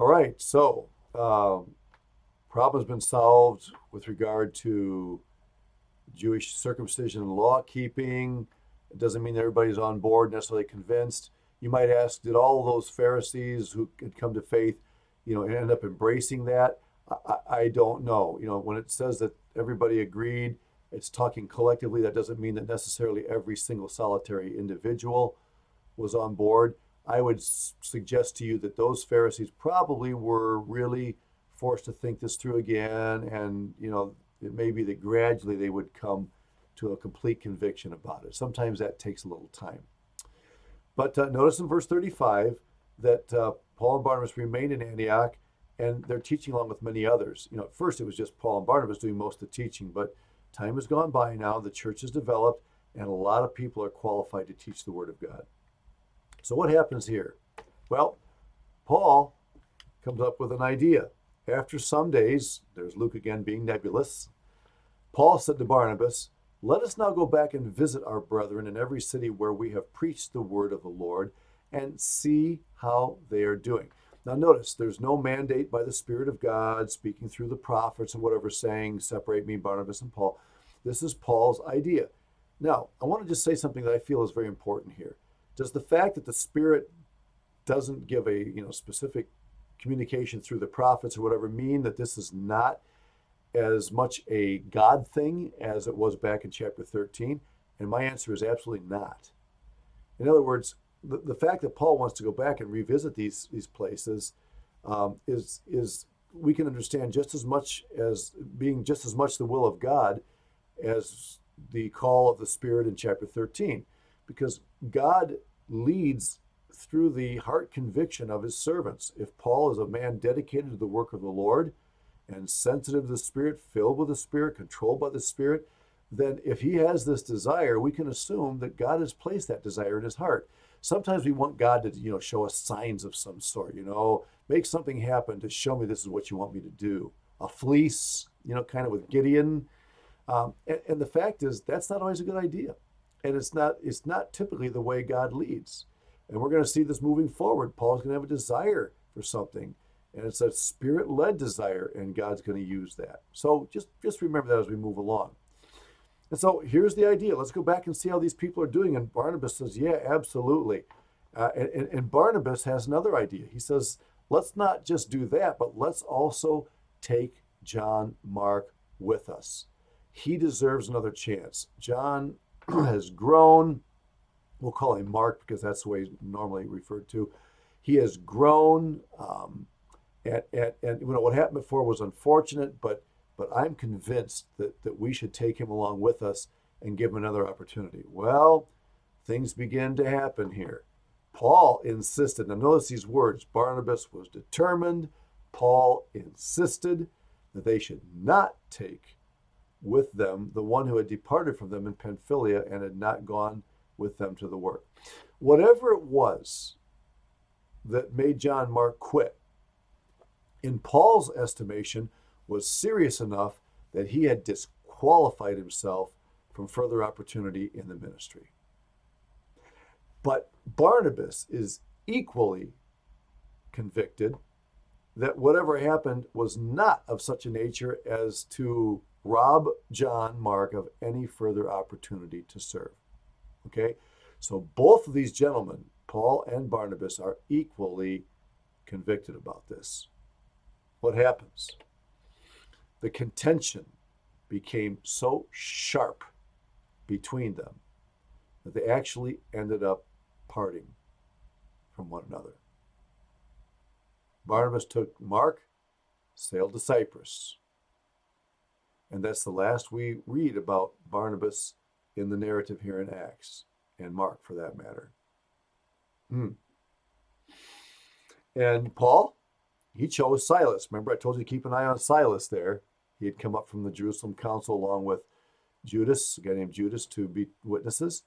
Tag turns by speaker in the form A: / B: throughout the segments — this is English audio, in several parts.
A: All right, so problem's been solved with regard to Jewish circumcision and law keeping. It doesn't mean everybody's on board, necessarily convinced. You might ask, did all of those Pharisees who had come to faith, end up embracing that? I don't know. When it says that everybody agreed, it's talking collectively. That doesn't mean that necessarily every single solitary individual was on board. I would suggest to you that those Pharisees probably were really forced to think this through again, and it may be that gradually they would come to a complete conviction about it. Sometimes that takes a little time. But notice in verse 35 that Paul and Barnabas remained in Antioch, and they're teaching along with many others. At first it was just Paul and Barnabas doing most of the teaching, but time has gone by now, the church has developed, and a lot of people are qualified to teach the Word of God. So what happens here? Well, Paul comes up with an idea. After some days, there's Luke again being nebulous, Paul said to Barnabas, "Let us now go back and visit our brethren in every city where we have preached the word of the Lord and see how they are doing." Now, notice there's no mandate by the Spirit of God speaking through the prophets or whatever saying, separate me, Barnabas and Paul. This is Paul's idea. Now, I want to just say something that I feel is very important here. Does the fact that the Spirit doesn't give a specific communication through the prophets or whatever mean that this is not as much a God thing as it was back in chapter 13? And my answer is absolutely not. In other words, the fact that Paul wants to go back and revisit these places is we can understand just as much as being just as much the will of God as the call of the Spirit in chapter 13, because God leads through the heart conviction of his servants. If Paul is a man dedicated to the work of the Lord and sensitive to the Spirit, filled with the Spirit, controlled by the Spirit, then if he has this desire, we can assume that God has placed that desire in his heart. Sometimes we want God to, show us signs of some sort, make something happen to show me this is what you want me to do. A fleece, kind of with Gideon. And the fact is, that's not always a good idea. And it's not typically the way God leads. And we're going to see this moving forward. Paul's going to have a desire for something, and it's a Spirit-led desire, and God's going to use that. So just remember that as we move along. And so here's the idea. Let's go back and see how these people are doing. And Barnabas says, yeah, absolutely. And Barnabas has another idea. He says, let's not just do that, but let's also take John Mark with us. He deserves another chance. John has grown. We'll call him Mark because that's the way he's normally referred to. He has grown. And what happened before was unfortunate, but I'm convinced that we should take him along with us and give him another opportunity. Well, things begin to happen here. Paul insisted, now notice these words, Barnabas was determined. Paul insisted that they should not take with them the one who had departed from them in Pamphylia and had not gone with them to the work. Whatever it was that made John Mark quit, in Paul's estimation, was serious enough that he had disqualified himself from further opportunity in the ministry. But Barnabas is equally convicted that whatever happened was not of such a nature as to rob John Mark of any further opportunity to serve. Okay? So both of these gentlemen, Paul and Barnabas, are equally convicted about this. What happens? The contention became so sharp between them that they actually ended up parting from one another. Barnabas took Mark, sailed to Cyprus. And that's the last we read about Barnabas in the narrative here in Acts, and Mark for that matter. And Paul, he chose Silas. Remember, I told you to keep an eye on Silas there. He had come up from the Jerusalem council along with Judas, a guy named Judas, to be witnesses.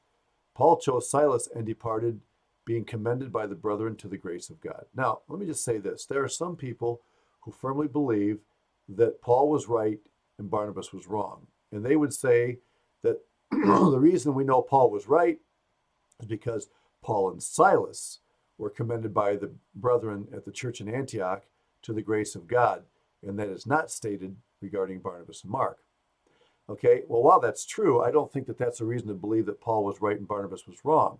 A: Paul chose Silas and departed, being commended by the brethren to the grace of God. Now, let me just say this. There are some people who firmly believe that Paul was right and Barnabas was wrong. And they would say that the reason we know Paul was right is because Paul and Silas were commended by the brethren at the church in Antioch to the grace of God, and that is not stated regarding Barnabas and Mark. Okay, well, while that's true, I don't think that that's a reason to believe that Paul was right and Barnabas was wrong,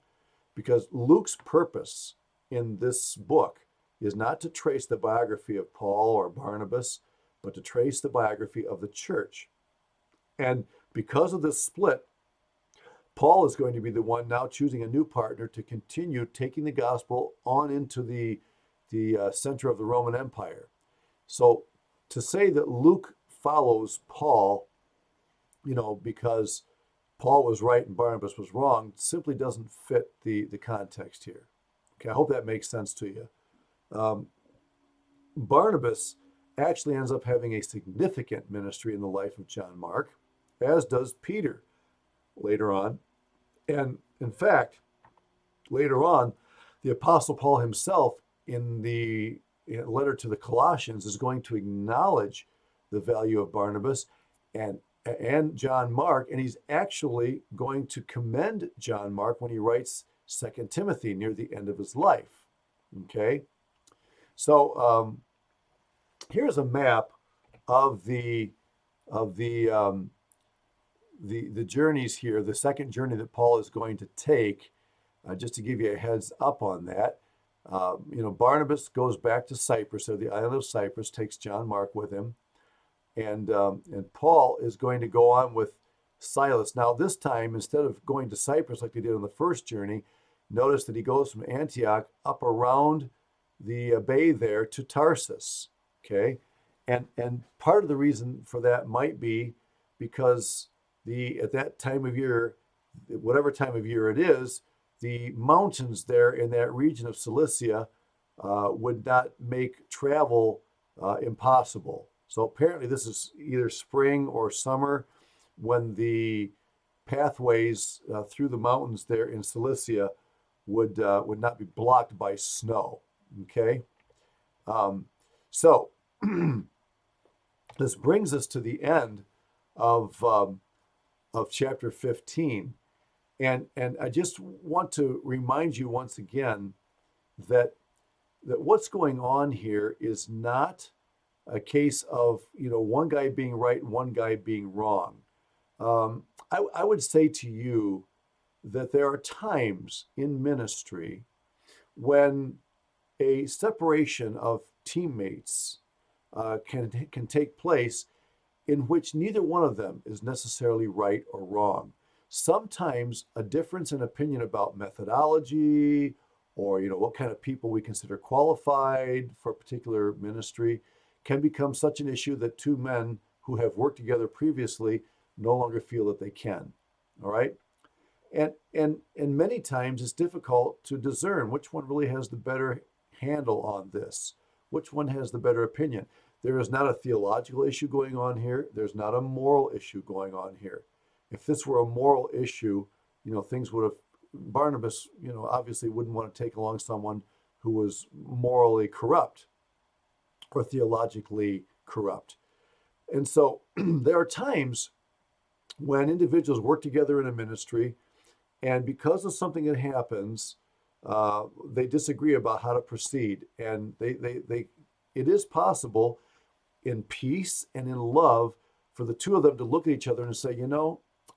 A: because Luke's purpose in this book is not to trace the biography of Paul or Barnabas, but to trace the biography of the church. And because of this split, Paul is going to be the one now choosing a new partner to continue taking the gospel on into the center of the Roman Empire. So to say that Luke follows Paul, because Paul was right and Barnabas was wrong, simply doesn't fit the context here. Okay, I hope that makes sense to you. Barnabas actually ends up having a significant ministry in the life of John Mark, as does Peter later on. And in fact, later on, the Apostle Paul himself, in the letter to the Colossians, is going to acknowledge the value of Barnabas and John Mark, and he's actually going to commend John Mark when he writes 2 Timothy near the end of his life. Okay, so here's a map of the journeys here, the second journey that Paul is going to take, just to give you a heads up on that. Barnabas goes back to Cyprus, or the island of Cyprus, takes John Mark with him, and Paul is going to go on with Silas. Now, this time, instead of going to Cyprus like they did on the first journey, notice that he goes from Antioch up around the bay there to Tarsus. Okay, and part of the reason for that might be because at that time of year, whatever time of year it is, the mountains there in that region of Cilicia would not make travel impossible. So apparently this is either spring or summer when the pathways through the mountains there in Cilicia would not be blocked by snow. Okay, so this brings us to the end of chapter 15. And I just want to remind you once again that what's going on here is not a case of one guy being right and one guy being wrong. I would say to you that there are times in ministry when a separation of teammates can take place in which neither one of them is necessarily right or wrong. Sometimes a difference in opinion about methodology or what kind of people we consider qualified for a particular ministry can become such an issue that two men who have worked together previously no longer feel that they can. All right? And many times it's difficult to discern which one really has the better handle on this, which one has the better opinion. There is not a theological issue going on here. There's not a moral issue going on here. If this were a moral issue, things would have, Barnabas, obviously wouldn't want to take along someone who was morally corrupt or theologically corrupt. And so there are times when individuals work together in a ministry, and because of something that happens, they disagree about how to proceed. And it is possible in peace and in love for the two of them to look at each other and say,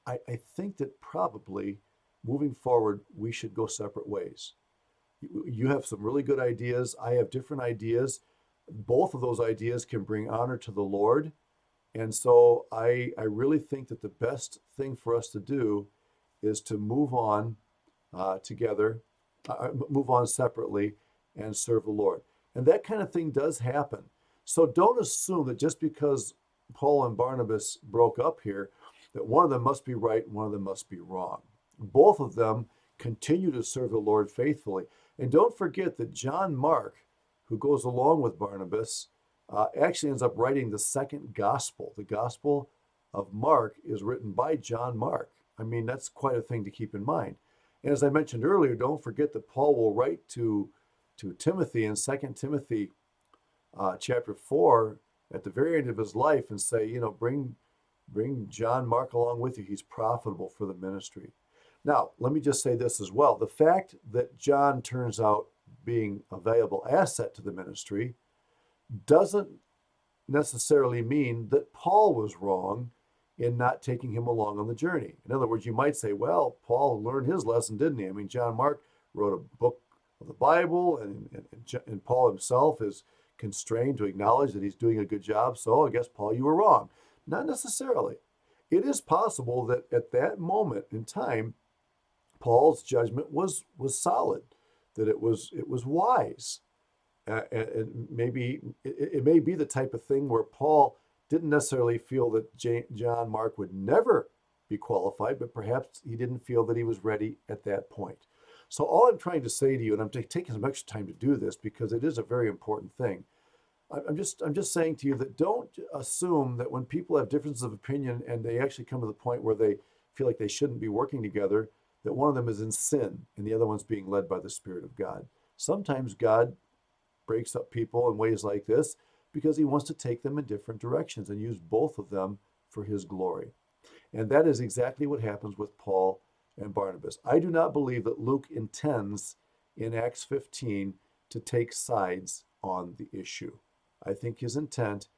A: I think that probably moving forward, we should go separate ways. You have some really good ideas. I have different ideas. Both of those ideas can bring honor to the Lord. And so I really think that the best thing for us to do is to move on together, move on separately, and serve the Lord. And that kind of thing does happen. So don't assume that just because Paul and Barnabas broke up here, that one of them must be right and one of them must be wrong. Both of them continue to serve the Lord faithfully. And don't forget that John Mark, who goes along with Barnabas, actually ends up writing the second gospel. The Gospel of Mark is written by John Mark. I mean, that's quite a thing to keep in mind. And as I mentioned earlier, don't forget that Paul will write to Timothy in 2 Timothy chapter 4 at the very end of his life and say, bring John Mark along with you. He's profitable for the ministry. Now, let me just say this as well. The fact that John turns out being a valuable asset to the ministry doesn't necessarily mean that Paul was wrong in not taking him along on the journey. In other words, you might say, well, Paul learned his lesson, didn't he? I mean, John Mark wrote a book of the Bible, and Paul himself is constrained to acknowledge that he's doing a good job. So I guess, Paul, you were wrong. Not necessarily. It is possible that at that moment in time, Paul's judgment was solid, that it was wise. And maybe it may be the type of thing where Paul didn't necessarily feel that John Mark would never be qualified, but perhaps he didn't feel that he was ready at that point. So all I'm trying to say to you, and I'm taking some extra time to do this because it is a very important thing. I'm just saying to you that don't assume that when people have differences of opinion and they actually come to the point where they feel like they shouldn't be working together, that one of them is in sin and the other one's being led by the Spirit of God. Sometimes God breaks up people in ways like this because he wants to take them in different directions and use both of them for his glory. And that is exactly what happens with Paul and Barnabas. I do not believe that Luke intends in Acts 15 to take sides on the issue. I think his intent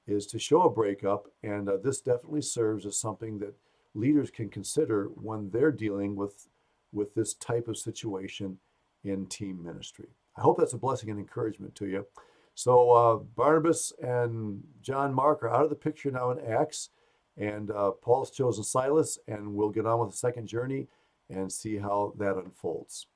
A: is to show a breakup, and this definitely serves as something that leaders can consider when they're dealing with this type of situation in team ministry. I hope that's a blessing and encouragement to you. So Barnabas and John Mark are out of the picture now in Acts, and Paul's chosen Silas, and we'll get on with the second journey and see how that unfolds.